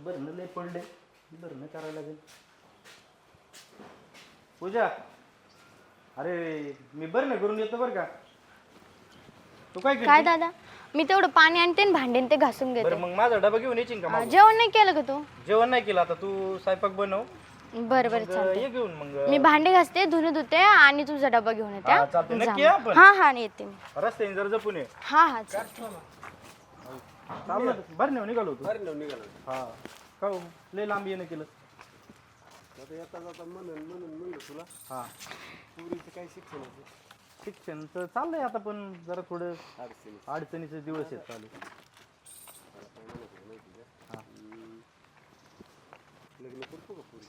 भरणं लय पडले, भरणं करायला लागेल. पूजा, अरे मी भरणं करून येतो बरं का. तू काय काय करते? दादा, मी तेवढं पाणी आणते आणि भांडे ते घासून घेते. बरं मग माझा डबा घेऊन येशील का मागून? जेवण नाही केलं का तू? जेवण नाही केलं, आता तू स्वयंपाक बनव. बरं बरं मग चालतंय. ये घेऊन मग. मी भांडे घासते, धुणे धुते आणि तुझा डबा घेऊन येते. हा, चालतंय. नक्की जा या मग. आपण. हा हा येते मी. रस्त्याने जर जपून ये. हा हा चालतंय. चाललं भरणं निघालो तू. निघाला हा का हो? लय लांब येणं केलं. आता येता जाता म्हणलं तुला हा, पुरीचं काय शिक्षणाचं शिक्षण तर चाललंय आता, पण जरा थोडं अडचणी अडचणीचे दिवस आहेत चालू. मला काय म्हणायचं माहिती का हा. लग्न करतो का पुरी?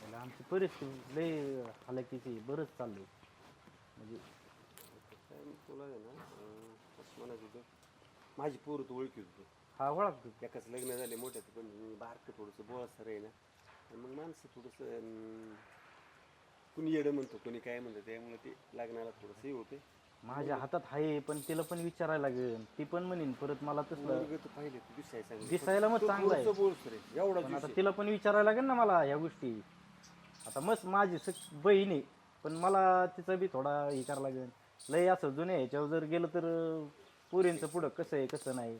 याला आमची परिस्थिती लय हालाकीची, बरंच चाललंय म्हणजे. काय तुला आहे ना कसं म्हणायचं होतं, माझी पोरं तू ओळखी होतो. हा ओळखतो. एकाच लग्न झाले मोठ्याचं, पण मी बारकं थोडंसं बोळसर आहे ना, आणि मग माणसं थोडंसं कुणी येडं म्हणतो, कुणी काय म्हणतं, त्यामुळे ते लग्नाला थोडंसं हे होते. माझ्या हातात आहे, पण तिला पण विचारायला लागेल. ती पण म्हणेन परत मला तसलं. वर्ग तर पाहिले तू दिसायचं दिसायला मग चांगलं आहे, बोळसर आहे एवढा पण आता तिला पण विचारायला लागेल ना मला ह्या गोष्टी. आता मस्त माझी बहीण आहे, पण मला तिचा बी थोडा हे करायला लागेल. लय असं जुन्या ह्याच्यावर जर गेलं तर पोरींचं पुढं कसं आहे कसं नाही.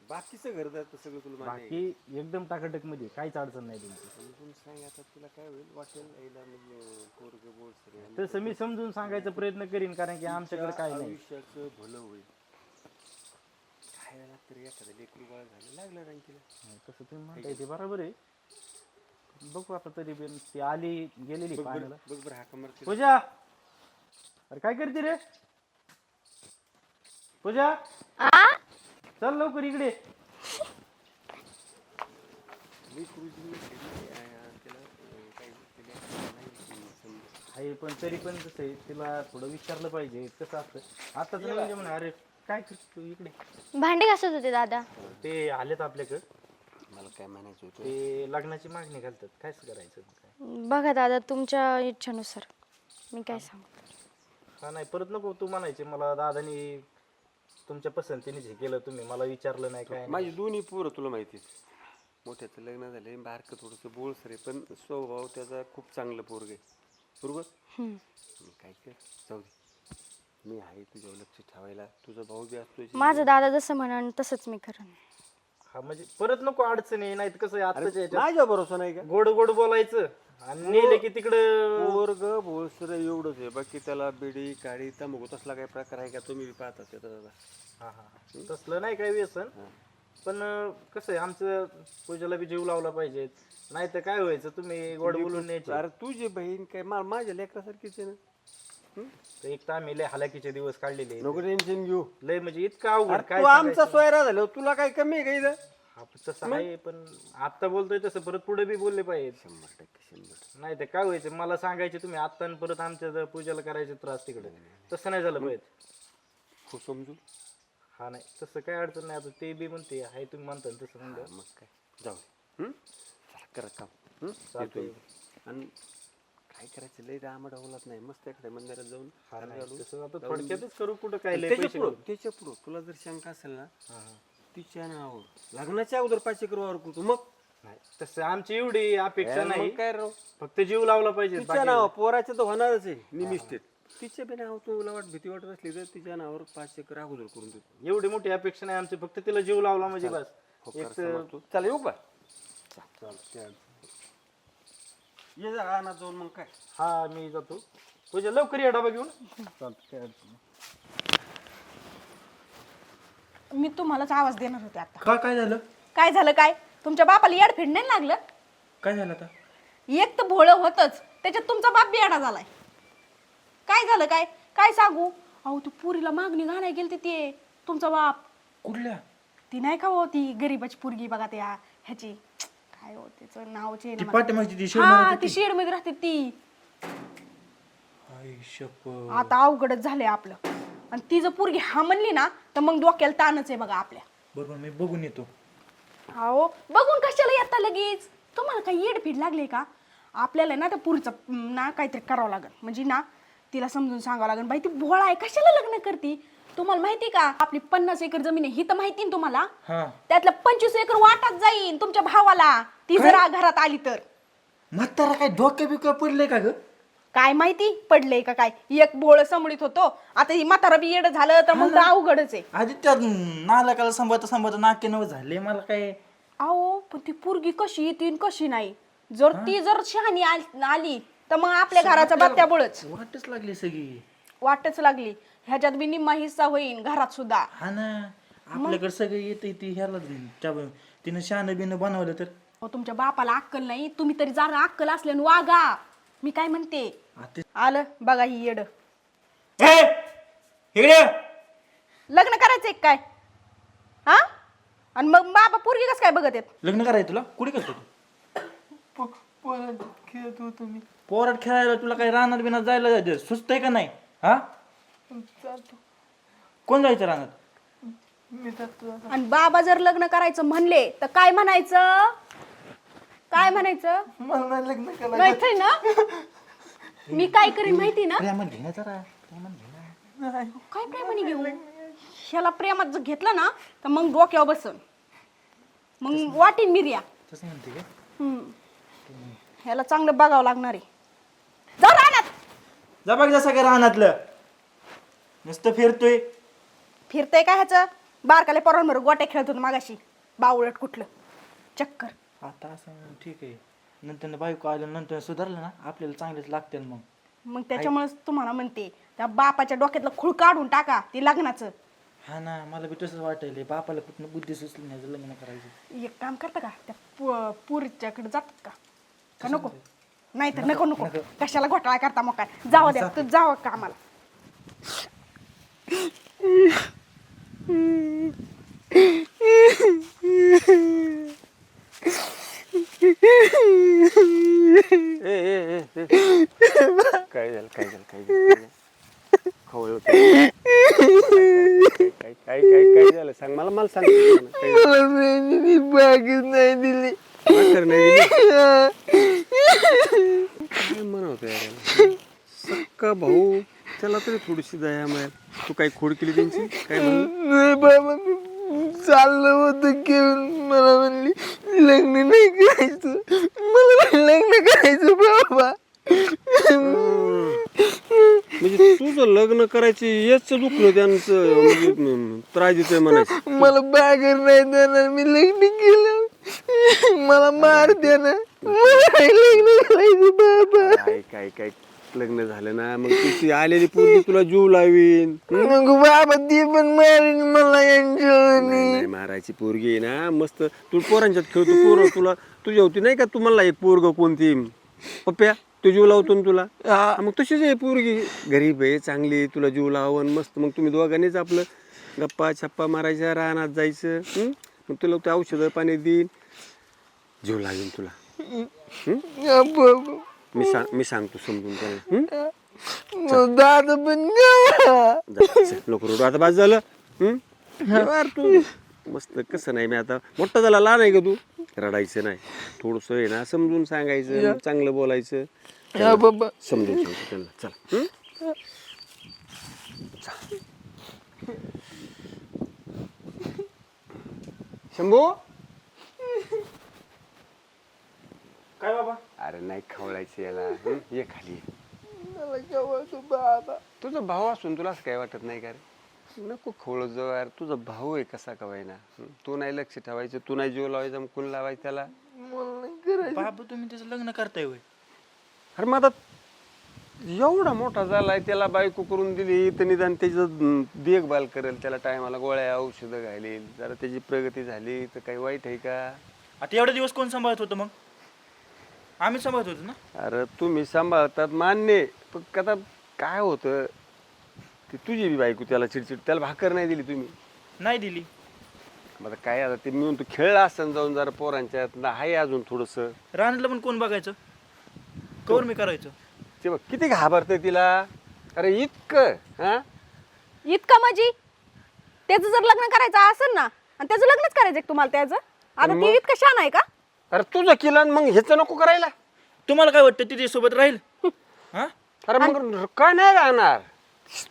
बाकीचं घर जातं सगळं तुला माहिती बाकी एकदम टाकाटक मध्ये काहीच अडचण नाही तुमची. समजून सांग. आता तुला काय होईल वाटेल यायला, म्हणजे पोरग बोलसर आहे. तसं मी समजून सांगायचा प्रयत्न करीन, कारण की आमच्याकडे काय नाही. आयुष्याचं भलं होईल. खायला तरी एखादं लेकरू बाळ झालं लागलं रांकीला. तसं तुम्ही म्हणताय ते बरोबर आहे. बघू आता तरी पण ती आली गेलेली पाहायला. बघ बरं हाका मारते. पूजा, अरे काय करते रे पूजा? चल लवकर इकडे. आहे पण तरी पण कसं आहे, तिला थोडं विचारलं पाहिजे कसं असतं. आता तर म्हणजे म्हणा, अरे काय करते तू इकडे? भांडे घासत होते दादा. ते आलेत आपल्याकडे, मला काय म्हणायचं होतं, ते लग्नाची मागणी घालतात. काय करायचं काय? बघा दादा, तुमच्या इच्छेनुसार मी काय सांगू. हा नाही, परत नको तू म्हणायचे मला दादानी तुमच्या पसंतीने हे केलं, तुम्ही मला विचारलं नाही काय नाही. माझी दोन्ही पोरं तुला माहितीच, मोठ्याचं लग्न झालंय, बारकं थोडंसं बोळसर आहे, पण स्वभाव त्याचा खूप चांगलं पोरग आहे. बरोबर. काय कर, जाऊ दे, मी आहे तुझ्यावर लक्ष ठेवायला. तुझा भाऊ बी असतोय. माझं दादा जसं म्हणाल तसंच मी करेन. हा म्हणजे परत नको अडचणी, नाही तर कसं आताच्या ह्याच्यात माझ्या भरोसा नाही का? गोड गोड बोलायचं आणि नेले की तिकडं पोरग बोळसर एवढंच आहे, बाकी त्याला बिडी काळी तंबाखू तसला काही प्रकार आहे का तुम्ही पाहता ते दादा? हा हा, तसलं नाही काय व्यसन, पण कसं आहे आमचं पूजाला बी जीव लावला पाहिजे. नाही तर काय व्हायचं, तुम्ही गोड बोलून न्यायचे. अरे तुझी बहीण काय माझ्या लेकरासारखीच आहे ना. तर एक तर आम्ही लय हालाकीचे दिवस काढलेले, नको टेन्शन घेऊ. लय म्हणजे इतकं अवघड काय तू आमचा सोयरा झालो, तुला काय कमी आहे का इथं? हा, तसं आहे, पण आता बोलतोय तसं परत पुढे बी बोलले पाहिजे. 100%. नाही तर काय व्हायचं, मला सांगायचे तुम्ही आता आणि परत आमच्या पूजाला करायचे त्रास तिकडे. तसं नाही झालं पाहिजे. खूप समजू. हा नाही, तसं काय अडचण नाही. आता ते बी म्हणते आहे, तुम्ही म्हणता ना तसं म्हणलं. मग काय, जाऊ दे. चला करत काम. चालतंय. आणि काय करायचं, लय रामडावलाच नाही, मस्त एखाद्या मंदिरात जाऊन हा नाही, तसं आता थोडक्यातच करू, कुठं काय लय त्याच्या पैसे पुढं तुला जर शंका असेल ना, तिच्या नावावर लग्नाच्या अगोदर 5 एकर वावर करतो. मग नाही, तसं आमची एवढी अपेक्षा नाही, काय राव, फक्त जीव लावला पाहिजे. तिच्या नाव पोराचं तर होणारच आहे निमिष्टेत. तिच्या बी नाव तुला भीती वाटत असली तर तिच्या नावावर 5 एकर अगोदर करून देतो. एवढी मोठी अपेक्षा नाही आमची, फक्त तिला जीव लावला म्हणजे बस. एक चला येऊ का? ये जा रानात जाऊन. मग काय, हा मी जातो. पूजा लवकर या डबा घेऊन. चालतं, काय अडचण नाही. मी तुम्हालाच आवाज देणार होते आता. काय झालं? काय झालं काय? तुमच्या बापाला येडफेड नाही लागलं? काय झालं आता? एक तर भोळं होतच, त्याच्यात तुमचा बाप बियाडा झालाय. काय झालं काय? काय सांगू? अहो ती पुरीला मागणी घालाय गेलते ते तुमचा बाप. कुठल्या? ती नाही का हो, ती गरीबाची पुरगी बघा, त्या ह्याची काय हो त्याचं नावचे ती पाठीमागची ती ती शेड मध्ये राहते ती. आई शप्पथ. आता अवघडच झालंय आपलं. आणि ती जर पुरगी हा म्हणली ना, तर मग डोक्याला ताणच आहे बघा आपल्या. बरोबर, मी बघून येतो. अहो बघून कशाला येता लगेच? तुम्हाला काही येडफीड लागले का? आपल्याला ना त्या पुरीचं ना काहीतरी करावं लागेल, म्हणजे ना तिला समजून सांगावं लागेल, बाई ती भोळा आहे, कशाला लग्न करती? तुम्हाला माहिती का आपली 50 एकर जमीन आहे ही तर माहिती ना तुम्हाला. हा त्यातलं 25 एकर वाटात जाईन तुमच्या भावाला ती जर घरात आली तर. म्हातारा काय डोक्या बिक्या पडलंय का ग? काय माहिती पडलंय का काय. एक बोळ समडीत होतो आता ही म्हातारा बी येड झालं तर मग तर अवघडच आहे. आधी त्या नालायकाला सांभाळता नाके नव झाले मला काय. अहो पण ती पोरगी कशी येते आणि कशी नाही. जर ती जर शहाणी आली तर मग आपल्या घराचा बत्त्या बुळच. वाटच लागली सगळी. वाटच लागली. ह्याच्यात बी निम्मा हिस्सा होईन घरात सुद्धा. हा ना आपल्याकडे सगळं येते ती ह्याला तिनं शान बिन बनवलं तर. अहो, तुमच्या बापाला अक्कल नाही तुम्ही तरी जरा अक्कल असल्याने वागा. मी काय म्हणते आता आलं बघा ही येड. इकडे लग्न करायचंय का काय हा. आणि मग बाबा पोरगी कसं काय बघत आहेत. लग्न करायचं तुला कुठे करतो तू? खेळत होतो मी. पोरात खेळायला तुला काही रानात बिनात जायला सुचत आहे का नाही? हा कोण जायचं रानात? आणि बाबा जर लग्न करायचं म्हणले तर काय म्हणायचं. काय म्हणायचं मला लग्न करायचं. माहिती ना मी काय करीन माहिती ना. प्रेमान घे ना जरा प्रेमान घे ना. काय प्रेमाने घेऊ. ह्याला प्रेमात जर घेतलं ना तर मग डोक्यावर बसन मग वाटीन मिर्या. तसं म्हणते का? ह्याला चांगलं बघावं लागणार आहे. जाऊ रानात. जा बघ जसं काय रानातलं नुसतं फिरतोय. फिरतय काय ह्याचं बारकाले पोरांवर गोट्या खेळत होतो मागाशी. बावळट कुठलं चक्कर. आता असं ठीक आहे नंतर बायको आलं नंतर सुधारलं ना आपल्याला चांगलेच लागते मग. मग त्याच्यामुळे तुम्हाला म्हणते त्या बापाच्या डोक्यातलं खूळ काढून टाका ते लग्नाचं. हा ना मला बी तसंच वाटायलंय बापाला कुठनं बुद्धी सुचली नाही लग्न करायचं. एक काम करता का त्या पुरीच्याकडे जातात का नको. नाही तर नको नको कशाला घोटाळा करता मग काय. जाऊ द्या तू जावं का आम्हाला. काय झालं काय झालं काय झालं खवळ होतं. काय काय काय काय झालं सांग मला. मला सांग बागच नाही दिली. काय म्हणत यार सक्का भाऊ त्याला तरी थोडीशी दया मिळेल. तू काय खोड केली त्यांची काय म्हणलं. नाही बाबा मी चाललं होतं घेऊन मला म्हणली लग्न नाही करायचं. मला लग्न करायचं बाबा. म्हणजे तुझं लग्न करायची याच दुखलं त्यांचं म्हणजे त्रास देतोय म्हणायचं. मला बागर नाही देणार मी लग्न केलं. मला मार देणार. मला लग्न करायचं बाबा. काय काय काय लग्न झालं ना मग तुझी आलेली पोरगी तुला जीव लावीन. मग बाबा ती पण मारेन मला यांच्या. नाही मारायची पोरगी आहे ना मस्त. तू पोरांच्यात खेळतो पोरं तुला तुझी होती नाही का तुम्हाला एक पोरग कोणती पप्प्या तू जीव लावतो ना तुला. मग तशीच आहे पोरगी गरीब आहे चांगली तुला जीव लावून मस्त. मग तुम्ही दोघांनीच आपलं गप्पा छप्पा मारायच्या रानात जायचं. मग तुला ते औषधं पाणी देईन जीव लावीन तुला. मी सांगतो समजून त्याला. दादा पण नको रडू आता बाज झालं. यार तू मस्त कसं नाही मी आता मोठा झाला लहान आहे का तू. रडायचं नाही थोडस आहे ना समजून सांगायचं चांगलं बोलायचं. बाबा समजून सांगतो त्यांना. चल शंभू. काय बाबा? अरे नाही खवळायचं याला. ये खाली. बाबा तुझा भाऊ असून तुला असं काय वाटत नाही का रे. नको खवळ जो यार तुझा भाऊ आहे कसा कवाय ना. तू नाही लक्ष ठेवायचं तू नाही जीव लावायचा मग कोण लावायचं त्याला. बाबा तुम्ही त्याचं लग्न करताय होय? अरे मग आता एवढा मोठा झालाय त्याला बायको करून दिली तर निदान त्याचं देखभाल करेल त्याला टायमाला गोळ्या औषधं घालेल जरा त्याची प्रगती झाली तर काही वाईट आहे का. आता एवढे दिवस कोण सांभाळत होतं मग? आम्ही सांभाळत होतो ना. अरे तुम्ही सांभाळतात मान्य पण आता काय होतं ती तुझी बी बायको त्याला चिडचिड त्याला भाकर नाही दिली तुम्ही. नाही दिली. मग आता काय आता ते मिळून तू खेळला असताना जाऊन जरा पोरांच्यात ना आहे अजून थोडस. रानातलं पण कोण बघायचं कवर मी करायचं. ते बघ किती घाबरतंय तिला. अरे इतकं हा इतकं म्हणजे त्याचं जर लग्न करायचं असेल ना आणि त्याचं लग्नच करायचं तुम्हाला त्याचं. आता ती इतकं छान आहे का. अरे तुझं केलं आणि मग ह्याचं नको करायला. तुम्हाला काय वाटतं तिथे सोबत राहील? हा अरे मग का नाही राहणार.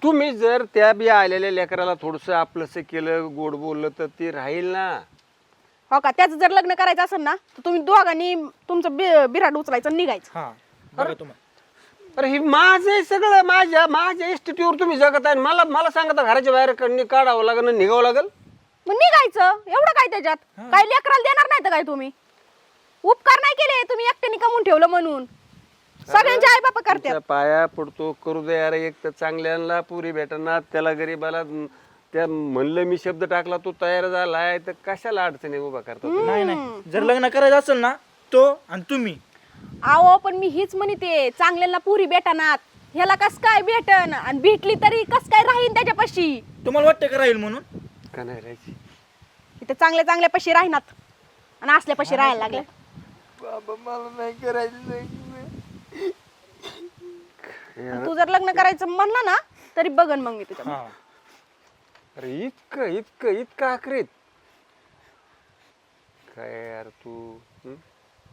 तुम्ही जर त्या बी आलेल्या लेकराला थोडस आपलंसं केलं, गोड बोललं तर ते राहील ना. हो का, त्याचं जर लग्न करायचं असेल ना तर तुम्ही दोघांनी तुमचं बिराड उचलायचं आणि निघायचं. हा बघा तुम्हाला अरे हे माझं आहे सगळं, माझ्या इस्टेटीवर तुम्ही जगत आहे. मला सांगता घराच्या बाहेर काढावं लागेल, निघावं लागेल. मग निघायचं, एवढं काय त्याच्यात? काय लेकराला देणार नाही तर काय तुम्ही? उपकार नाही केले तुम्ही, एकट्याने कमवून ठेवलं म्हणून. सगळ्यांचे आई बापा करतात. तुमच्या पाया पडतो, करू दे यार. एक तर चांगल्याला पुरी भेटणार, त्याला गरीबाला त्या म्हणलं मी शब्द टाकला, तो तयार झालाय, तर कशाला अडचणी उभा करतो? नाही नाही, जर लग्न करायचं असेल ना तो आणि तुम्ही. आहो पण मी हीच म्हणते, चांगल्याला पुरी भेटणार, ह्याला कस काय भेटन? आणि भेटली तरी कस काय राहीन त्याच्यापाशी? तुम्हाला वाटतं का राहील म्हणून? का नाही राहायची? इथे चांगल्या पाशी राहणार आणि असल्यापाशी राहायला लागल्या. बाबा मला नाही करायचं लग्न. तू जर लग्न करायचं म्हणलं ना तरी बघन मग मी तुझ्या. हा अरे इतकं आखरीत काय यार तू?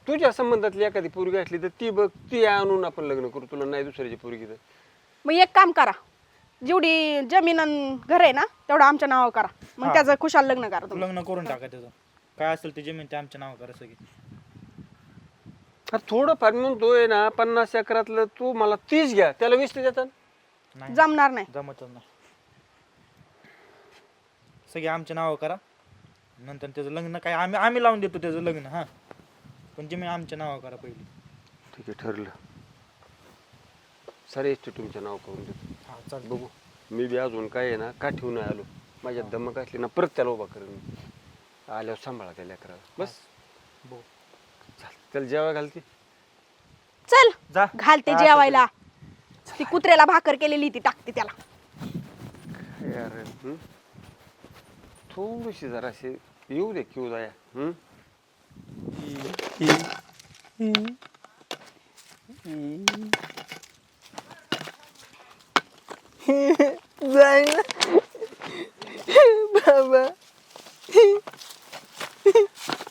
तुझ्या संबंधातली एखादी पोरगी असली तर ती बघ, ती आणून आपण लग्न करू. तुला नाही दुसऱ्याची पोरगी तर मग एक काम करा, जेवढी जमीन आणि घर आहे ना तेवढं आमच्या नावावर करा, मग त्याचं खुशाल लग्न करा तुम्ही. लग्न करून टाका त्याचं. काय असेल ते जमीन ते आमच्या नाव करा सगळी. थोडं फार म्हणतोय ना, 50 एकरातलं तू मला 30 घ्या, त्याला 20 देतात. नाही जमणार नाही. जमतच नाही. सगळे आमच्या नाव करा, नंतर त्याचं लग्न काय आम्ही लावून देतो त्याचं लग्न. हा पण जमीन आमच्या नाव करा पहिली. ठीक आहे, ठरलं. सारे इष्ट तुमच्या नाव करून देतो. हा चालेल. बघू, मी बी अजून काय आहे ना, का ठेवून नाही आलो. माझ्या धमक असली ना परत त्याला उभा करेन. आल्यावर सांभाळा त्या लेकराला. बस त्याला जेव्हा घालते. चल जा. घालते जेवायला. ती कुत्र्याला भाकर केलेली ती टाकते त्याला. यार थोडीशी जराशी येऊ दे किंवा दया. जाय ना बाबा.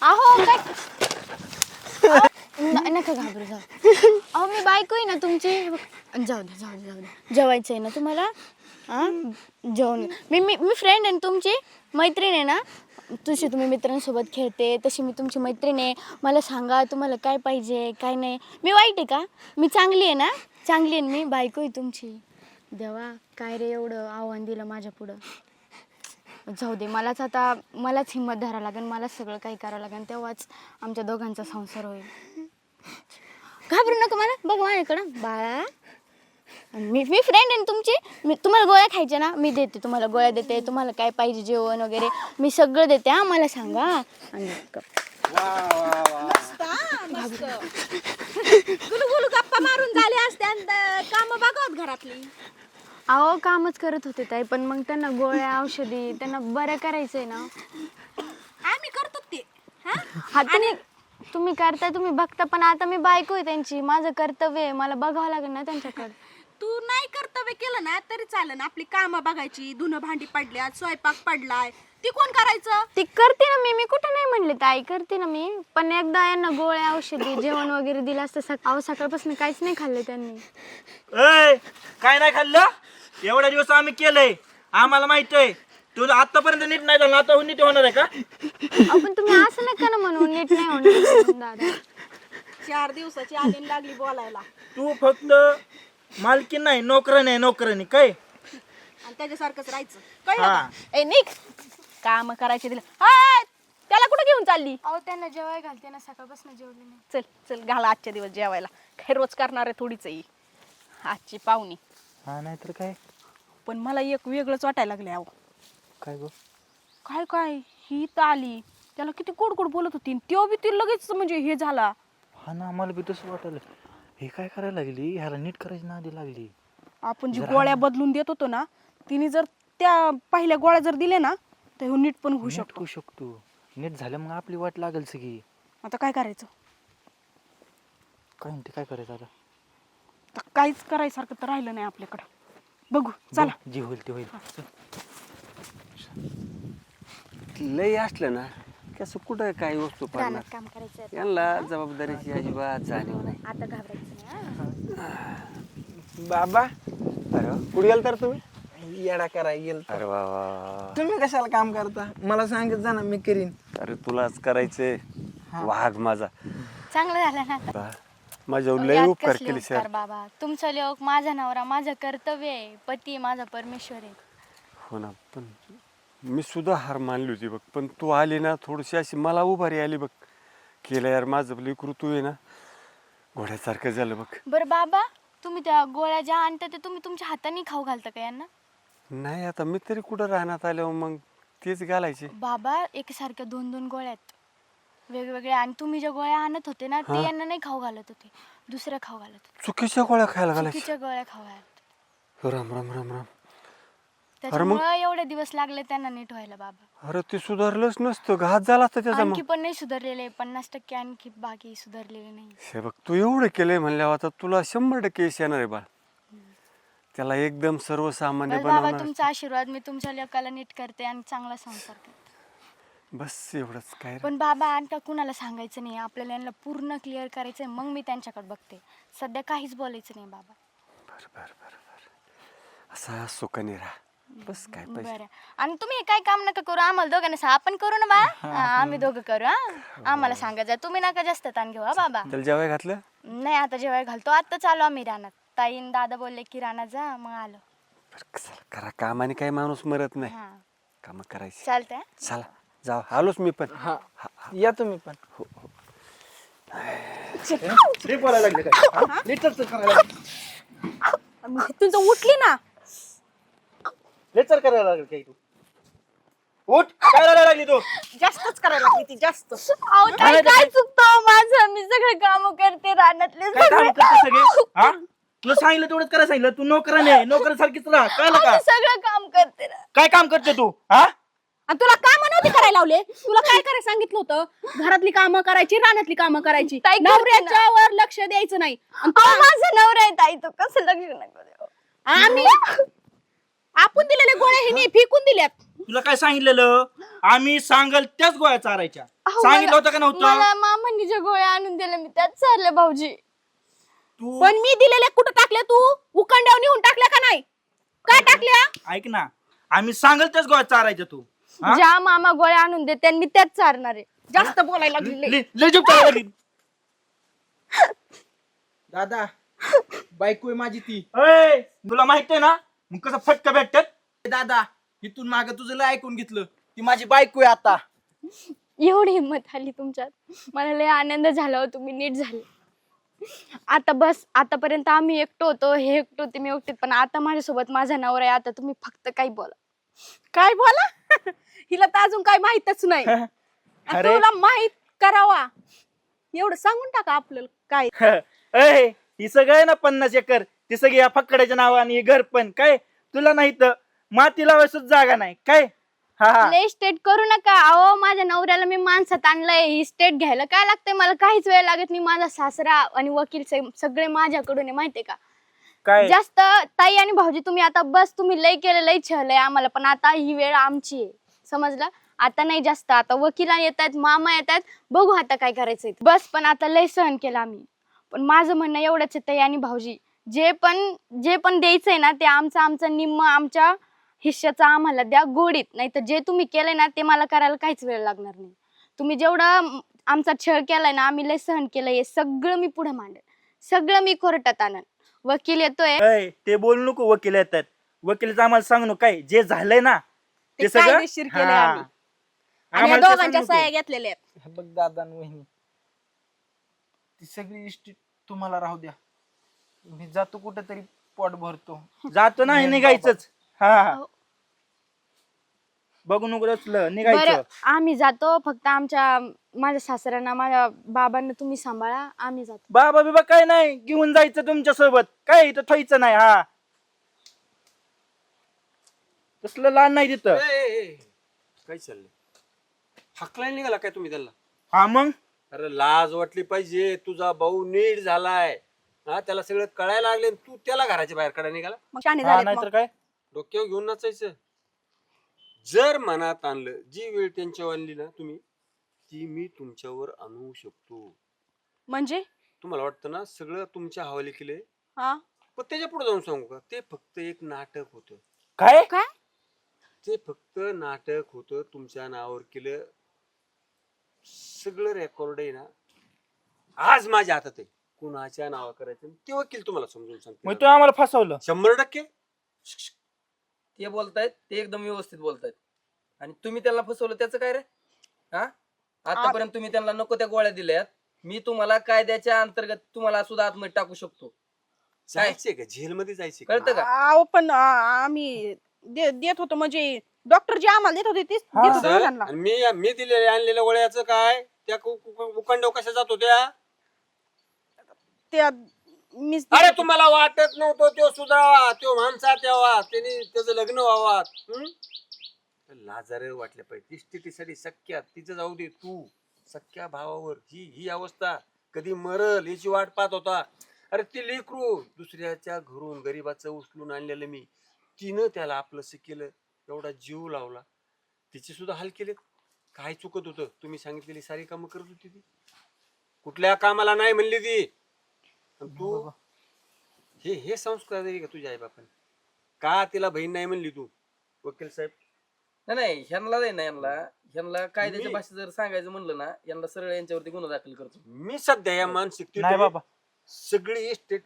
अहो काय नका घाबरू, जाऊ. अहो मी बायको आहे ना तुमची. जाऊ दे जेवायचं आहे ना तुम्हाला? हा जेवण. मी फ्रेंड आहे ना तुमची, मैत्रीण आहे ना. तुम्ही मित्रांसोबत खेळते तशी मी तुमची मैत्रीण आहे. मला सांगा तुम्हाला काय पाहिजे काय नाही. मी वाईट आहे का? मी चांगली आहे ना? चांगली आहे मी, बायको आहे तुमची. देवा काय रे एवढं आव्हान दिलं माझ्या पुढं. जाऊ दे, मलाच हिंमत धरावं लागेल, मलाच सगळं काही करावं लागेल, तेव्हाच आमच्या दोघांचा संसार होईल. घाबरू नका मला, बघ माझ्याकडं बाळा. मी फ्रेंड आहे ना तुमची. मी तुम्हाला गोळ्या खायच्या ना, मी देते तुम्हाला गोळ्या देते. तुम्हाला काय पाहिजे जेवण वगैरे मी सगळं देते. हा मला सांगा. आणि गुलगुल गप्पा मारून झाले असत्या, काम बघत घरातली. अहो कामच करत होते ताई, पण मग त्यांना गोळ्या औषधी त्यांना बऱ्या करायचंय ना. आम्ही करतो ते. हा तुम्ही करताय, तुम्ही बघता, पण आता मी बायको आहे त्यांची. माझं कर्तव्य आहे, मला बघावं लागेल ना त्यांच्याकडे. तू नाही कर्तव्य केलं ना तरी चालेल. आपली कामं बघायची. धुणं भांडी पडल्यात, स्वयंपाक पडलाय, ती कोण करायचं? ती करते ना मी कुठं नाही म्हणले ताई, करते ना मी. पण एकदा यांना गोळ्या औषधी जेवण वगैरे दिलं असतं. सकाळपासून काहीच नाही खाल्लं त्यांनी. काय नाही खाल्लं? एवढ्या दिवस आम्ही केलंय, आम्हाला माहित आहे. तुझं आतापर्यंत नीट नाही झालं, आता नीट होणार आहे का? पण तुम्ही असं नका ना म्हणून, नीट नाही होणार दादा. 4 दिवसाची आलीन लागली बोलायला. तू फक्त मालकीन नाही, नोकरानी काय. आणि त्याच्यासारखंच राहायचं, कळलं का? ए निक काम करायचे दिलं. त्याला कुठे घेऊन चालली? अहो त्यांना जेवाय घालते ना, सकाळपासून जेवले नाही. चल घाला आजच्या दिवस जेवायला. काही रोज करणार आहे थोडीच आहे आजची पाहुणी. हा नाही तर काय. पण मला एक वेगळंच वाटायला लागले. अहो काय गो? काय ही तर आली, त्याला किती गोड बोलत होती, तेव्हा बी ती लगेच म्हणजे हे झाला. हा ना, मला बी तसं वाटलं. हे काय करायला लागली, ह्याला नीट करायची नादी लागली. आपण जी गोळ्या बदलून देत होतो ना, तिने जर त्या पहिल्या गोळ्या जर दिल्या ना तर हे नीट पण होऊ शकतो. नीट झालं मग आपली वाट लागेल सगळी. आता काय करायचं? काय म्हणते, काय करायचं आता? तर काहीच करायसारखं तर राहिलं नाही आपल्याकडं. बघू चला. जी होईल ते होईल. लय असलं ना कसं कुठं काही वस्तू पाडणार. काम करायचं यांना जबाबदारीची अजिबात जाणीव नाही. आता घाबरायचं नाही. बाबा अरे वा, कुठे गेल तर तुम्ही? येडा करायला गेल. अरे वा वा. तुम्ही कशाला काम करता? मला सांगत जा ना, मी करीन. अरे तुलाच करायचंय. वाघ माझा चांगलं झालं ना आता. माझ्या लय यात उपकार कसले केले उपकार सर. बाबा, तुमचा लोक, माझा नवरा, माझं कर्तव्य आहे, पती माझा परमेश्वर आहे. हो ना, पण मी सुद्धा हार मानली होती बघ, पण तू आली ना थोडीशी अशी मला उभारी आली बघ. केलं यार माझं लेकरू, तू आहे ना घोड्यासारखं झालं बघ. बरं बाबा, तुम्ही त्या गोळ्या ज्या आणता ते तुम्ही तुमच्या हाताने खाऊ घालता का यांना? नाही आता मी तरी कुठं राहण्यात आल्यावर मग तेच घालायचे. बाबा एकसारख्या 2-2 गोळ्या आहेत वेगवेगळ्या, आणि तुम्ही ज्या गोळ्या आणत होते ना ते यांना नाही खाऊ घालत होते, दुसऱ्या खाऊ घालत होते. चुकीच्या गोळ्या खायला घालायच्या. चुकीच्या गोळ्या खाऊ घालत होते. राम राम राम राम. त्याच्यामुळे एवढे दिवस लागले त्यांना नीट व्हायला बाबा. अरे ते सुधारलंच नसतं, घात झाला असता त्याचा. आणखी पण नाही सुधारलेले, 50% आणखी बाकी सुधारलेले नाही. हे बघ तू एवढं केलंय म्हणल्यावर आता तुला 100% यश येणार आहे बाळ. त्याला एकदम सर्वसामान्य बस बाबा, बनवणार. तुमचा आशीर्वाद, मी तुमच्या लेकाला नीट करते आणि चांगला संसार करते. बस एवढंच काय रे. पण बाबा आता कुणाला सांगायचं नाही, आपल्याला यांना पूर्ण क्लिअर करायचंय, मग मी त्यांच्याकडे बघते. सध्या काहीच बोलायचं नाही बाबा. बर बर बर बर. असा सुखाने राहा बस. काय पाहिजे. बरं, आणि तुम्ही हे काय काम नका करू, आम्हाला दोघांना आपण करू ना बा. आम्ही दोघं करू. आम्हाला सांगायचं, तुम्ही नका जास्त ताण घेऊ बाबा. त्याला जेवाय घातलं? नाही आता जेवाय घालतो, आता चालू आम्ही रानात. ताईन दादा बोलले की रानात जा, मग आलो. बरं, चला करा कामाने काही माणूस मरत नाही. हा काम करायची. चालतंय. चला जाऊ, आलोच मी पण. हा, या तुम्ही पण. ते बोलायला लागले काय? लेचर करायला लागले. तुझं उठली ना. लेचर करायला लागले काय तू? उठ, काय करायला लागली तू? जास्तच करायला लागली ती, जास्त. अहो ताई, काय चुकतं माझं? मी सगळे काम करते रानातले काय काम सगळे. करते सगळे? हा? तुला सांगितलं तेवढंच करायला सांगितलं. तू नोकराने आहे, नोकरासारखीच राहा. कळलं का? मी सगळं काम करते ना. काय काम करते तू? हा? आणि तुला काम नव्हती करायला लावले? तुला काय करायला सांगितलं होतं? घरातली कामं करायची, रानातली कामं करायची, ताई करते ना. नवऱ्याच्यावर लक्ष द्यायचं नाही. आणि अहो, माझा नवरा आहे ताई, तो कसं लक्ष नका देऊ. आम्ही आपण दिलेल्या गोळ्या हिने फेकून दिल्यात. तुला काय सांगितलेलं? आम्ही सांगल त्याच गोळ्या चारायच्या. अहो, सांगितलं होतं का नव्हतं? मला मामांनी ज्या गोळ्या आणून दिल्या मी त्याच चालले भाऊजी. तू पण मी दिलेल्या कुठं टाकल्या? तू उकंड्यावर नेऊन टाकल्या का नाही? काय टाकल्या? ऐक ना, आम्ही सांगल त्याच गोळ्या चारायच्या. तू हा? ज्या मामा गोळ्या आणून देते मी त्याच चारणार आहे. जास्त बोलायला लागली. लय जीभ चालायला लागली. दादा, बायको आहे माझी ती. अय, तुला माहित आहे ना मग कसं फटका भेटतात. दादा, इथून माग तुझं लय ऐकून घेतलं. ती माझी बायको आहे आता. एवढी हिंमत आली तुमच्यात, मला लय आनंद झाला हो, तुम्ही नीट झाले. आता बस, आतापर्यंत आम्ही एकटो होतो, हे एकटो होते, मी एकटे, पण आता माझ्यासोबत माझा नवरा आहे. आता तुम्ही फक्त काही बोला. काय बोला? हिला तर अजून काय माहितच नाही. आणि अरे. तुला माहित करावा एवढं सांगून टाका आपल्याला काय. अय, ही सगळं आहे ना 50 एकर, ती सगळी या फक्कड्याच्या नावाने हे घर पण काय तुला नाही तर माती लावायची जागा नाही काय. हा लय स्टेट करू नका. अहो, माझ्या नवऱ्याला मी माणसात आणलंय, ही स्टेट घ्यायला काय लागतंय? मला काहीच वेळ लागत नाही. माझा सासरा आणि वकील सगळे माझ्याकडून आहे, माहितीये का? काय जास्त ताई आणि भाऊजी तुम्ही आता बस, तुम्ही लय केलं, लय छळलंय आम्हाला, पण आता ही वेळ आमची आहे, समजलं? आता नाही जास्त. आता वकिला येतात, मामा येतात, बघू आता काय करायचंय बस. पण आता लय सहन केलं आम्ही. पण माझं म्हणणं एवढंच आहे ताई आणि भाऊजी, जे पण द्यायचंय ना ते आमचं निम्म आमच्या हिश्श्याचा आम्हाला द्या गोडीत. नाही तर जे तुम्ही केलंय ना ते मला करायला काहीच वेळ लागणार नाही. तुम्ही जेवढं आमचा छळ केलाय ना, आम्ही लय सहन केलंय, हे सगळं मी पुढे मांडेल, सगळं मी कोर्टात आणन. वकील येतोय. अय, ते बोलू नको. वकील येतात, वकिलाचं आम्हाला सांगू नको. काय जे झालंय ना ते सगळं कायदेशीर केलंय हा. आम्ही. आणि या आम्हाला ते दोघांच्या सांगू नको. सह्या घेतलेल्या आहेत. हे बघ दादा आणि वहिनी, ती सगळी इष्टी तुम्हाला राहू द्या. मी जातो कुठेतरी, पोट भरतो. जातो नाही निघायचंच. हा बघू नको बरं, निघायचं. आम्ही जातो. फक्त माझ्या सासऱ्यांना, माझ्या बाबांना तुम्ही सांभाळा, आम्ही जातो. बाबा बिबा काय नाही, घेऊन जायचं तुमच्या सोबत. काय इथं ठेवायचं नाही. हा तसलं लहान नाही तिथं. काय चाललंय? हकलाय निघाला काय तुम्ही त्याला? हा मग अरे लाज वाटली पाहिजे. तुझा भाऊ नीट झालाय, हा त्याला सगळं कळायला लागले, तू त्याला घराच्या बाहेर काढायला निघाला. मग शाणे हा झालेत नाहीतर मग. काय. डोक्यावर घेऊन नाचायचं. जर मनात आणलं, जी वेळ त्यांच्यावर आणली ना तुम्ही, ती मी तुमच्यावर आणू शकतो. म्हणजे तुम्हाला वाटतं ना सगळं तुमच्या हवाली केलंय? हा पण त्याच्या पुढे जाऊन सांगू का, ते फक्त एक नाटक होतं. काय काय ते फक्त नाटक होतं, तुमच्या नावावर केलं. सगळं रेकॉर्ड आहे ना आज माझ्या हातात आहे. कुणाच्या नावा करायचं ते वकील तुम्हाला समजून मग सांगतो. तू आम्हाला फसवलं. 100%. ते बोलतायत ते एकदम व्यवस्थित बोलतायत आणि तुम्ही त्यांना फसवलं त्याचं काय रे? हा आतापर्यंत तुम्ही त्यांना नको त्या गोळ्या दिल्यात. मी तुम्हाला कायद्याच्या अंतर्गत तुम्हाला सुद्धा आतमध्ये टाकू शकतो. जायचंय का जेलमध्ये जायचंय का? कळतं का? अहो पण आम्ही देत होतो म्हणजे डॉक्टर जे आम्हाला देत होते तेच देत होतो ना सर, त्यांना. आणि मी दिलेले आणलेल्या गोळ्याचं काय त्या उकंडव कशा जातो त्या? त्या मीच अरे तुम्हाला वाटत नव्हतं तो सुधारावा, तो माणसा तेव्हा त्याने त्याचं लग्न व्हावा. लाजारे वाटले पाहिजे स्थितीसाठी सख्या तिचं जाऊ दे, तू सख्या भावावर ही अवस्था कधी मरल याची वाट पाहत होता. अरे ती लेकरू दुसऱ्याच्या घरून गरीबाचं उचलून आणलेलं मी, तिनं त्याला आपलंसं केलं, एवढा जीव लावला, तिचे सुद्धा हाल केले. काय चुकत होतं? तुम्ही सांगितलेली सारी कामं करत होती ती, कुठल्या कामाला नाही म्हणली ती. आणि तू हे संस्कार आहे का तुझ्या आई बापाने? का तिला बहीण नाही म्हणली तू? वकील साहेब नाही ह्यांना नाही ना, ह्यांना कायद्याच्या भाषेत जर सांगायचं म्हणलं ना, यांना सरळ यांच्यावरती गुन्हा दाखल करतो. मी सध्या या मानसिकतेत नाही बाबा. सगळी एस्टेट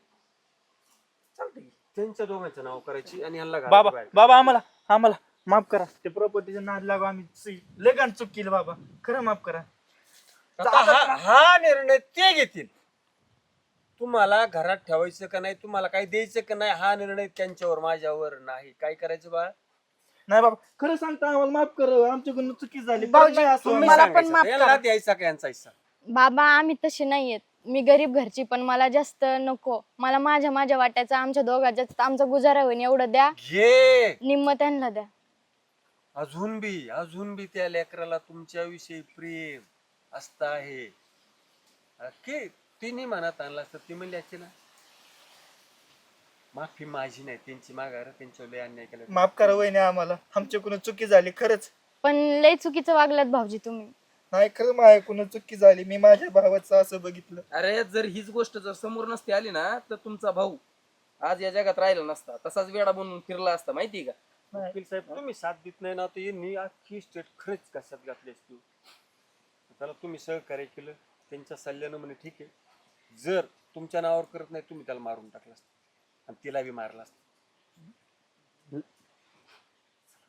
चालतंय की. त्यांच्या दोघांचं नाव करायची आणि ह्यांना बाबा घालायची बाहेर. बाबा आम्हाला माफ करा. ते प्रॉपर्टीच्या नाद लागू आम्ही लेगान चूक केली बाबा. खरं माफ करा. आता हा निर्णय ते घेतील. तुम्हाला घरात ठेवायचं का नाही, तुम्हाला काय द्यायचं का नाही, हा निर्णय त्यांच्यावर, माझ्यावर नाही. काय करायचं बाळा? नाही बाबा खरं सांगता आम्हाला माफ कर. आमच्याकडून चुकी झाली. भाऊजी, नाही असं तुम्ही मला पण सांगायचं, माफ याला करा. द्यायचा का यांचा हिस्सा? बाबा आम्ही तसे नाहीयेत. मी गरीब घरची पण मला जास्त नको. मला माझ्या वाट्याचा आमच्या दोघांच्या आमचा गुजारा होईल एवढं द्या. घे. निम्म त्यांना द्या. अजून बी त्या लेकराला तुमच्याविषयी प्रेम असत आहे. की तिने मनात आणला असतं, ती म्हणली असते ना माफी माझी नाही त्यांची माघार, त्यांच्यावर लय अन्याय केला. माफ करा वहिनी आम्हाला. आमच्याकडून चुकी झाली खरंच. पण लय चुकीचं वागलात भाऊजी तुम्ही. नाही खरं माझ्याकडून चुकी झाली. मी माझ्या भावाचं असं बघितलं. अरे जर हीच गोष्ट जर समोर नसती आली ना, तर तुमचा भाऊ आज या जगात राहिला नसता, तसाच वेडा बनून फिरला असता. माहितीये का? वकील साहेब तुम्ही साथ देत नाही ना, तर यांनी अख्खी स्टेट खरंच कशात घातली असती. त्याला तुम्ही सहकार्य केलं, त्यांच्या सल्ल्यानं म्हणे ठीक आहे. जर तुमच्या नावावर करत नाही, तुम्ही त्याला मारून टाकला असतं आणि तिला बी मारला असतं.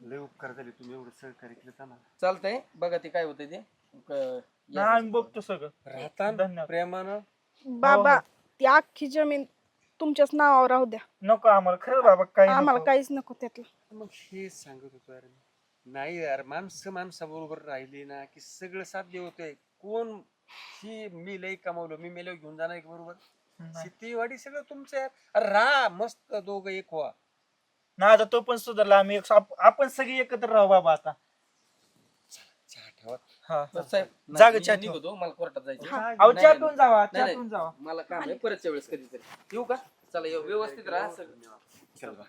लय उपकार झाले, तुम्ही एवढं सहकार्य केलं आम्हाला. चालतंय बघा ते काय होतंय ते. नाही आम्ही बघतो सगळं. राहता धन्यवाद. प्रेमानं. बाबा ती अख्खी जमीन तुमच्याच नावावर राहू द्या. नको आम्हाला खरं बाबा. काही आम्हाला नको. काहीच नको त्यातलं. मग हे सांगत होतो यार मी. नाही यार, माणसाबरोबर राहिली ना की सगळं साध्य होतंय. कोण ही मी लई कमावलं, मी मेल्यावर घेऊन जाणार का बरोबर? शेतीवाडी सगळं तुमचं यार. अरे राहा मस्त दोघं एक व्हा. ना आता तो पण सुधारला. आम्ही आपण सगळे एकत्र राहू बाबा आता. चहा ठेवा. हा साहेब जागा नाही, चहा मी निघतो, मला कोर्टात जायचं. अहो नाही, चहा नाही, पिऊन जावा. नाही, चहा पिऊन जावा. मला काम आहे परतच्या वेळेस कधीतरी. येऊ का? चला व्यवस्थित राहा सगळं. चल बा.